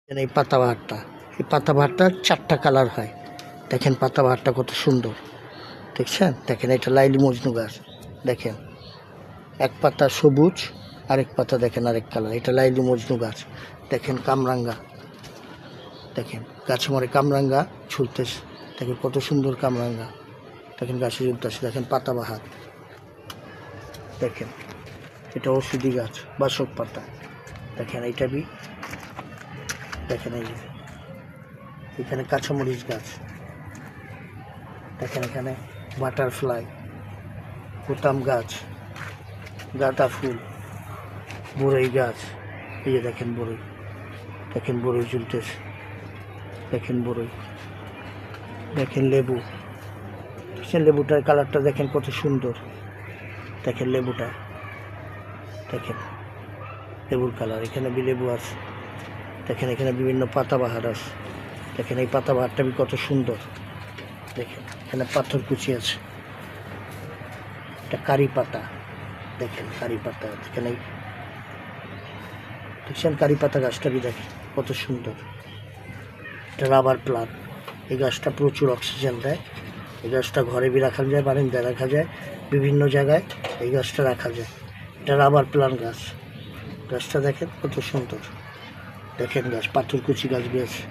এই পাতাবাহারটা, এই পাতাবাহারটার 4টা কালার হয়। দেখেন পাতাবাহারটা কত সুন্দর, দেখছেন? দেখেন এটা লাইলি মজনু গাছ, দেখেন এক পাতা সবুজ, আরেক পাতা দেখেন আরেক কালার। এটা লাইলি মজনু গাছ। দেখেন কামরাঙ্গা, দেখেন গাছে মরে কামরাঙ্গা ঝুলতেছে, দেখেন কত সুন্দর কামরাঙ্গা, দেখেন গাছে ঝুলতেছে। দেখেন পাতাবাহার, দেখেন এটা ওষুধি গাছ, বাসক পাতা। দেখেন এইটা বি, দেখেন এই যে এখানে কাঁচামরিচ গাছ, দেখেন এখানে বাটারফ্লাই, বোতাম গাছ, গাঁদা ফুল, বড়ই গাছ। এই যে দেখেন বড়ই, দেখেন বড়ই ঝুলতেছে, দেখেন বড়ই। দেখেন লেবু, দেখছেন লেবুটার কালারটা দেখেন কত সুন্দর, দেখেন লেবুটা, দেখেন লেবুর কালার। এখানে বি লেবু আছে, দেখেন এখানে বিভিন্ন পাতাবাহার আছে, দেখেন এই পাতাবাহারটা বি কত সুন্দর। দেখেন এখানে পাথরকুচি আছে, এটা কারি পাতা, দেখেন কারি পাতা। দেখেন এই দেখছেন কারি পাতা গাছটা বি, দেখেন কত সুন্দর। এটা রাবার প্লান্ট, এই গাছটা প্রচুর অক্সিজেন দেয়। এই গাছটা ঘরে বি রাখা যায়, বারান্দায় রাখা যায়, বিভিন্ন জায়গায় এই গাছটা রাখা যায়। এটা রাবার প্লান্ট গাছ, গাছটা দেখেন কত সুন্দর। দেখেন গাছ পাথরকুচি গাছ বি আছে,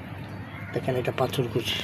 দেখেন এটা পাথরকুচি।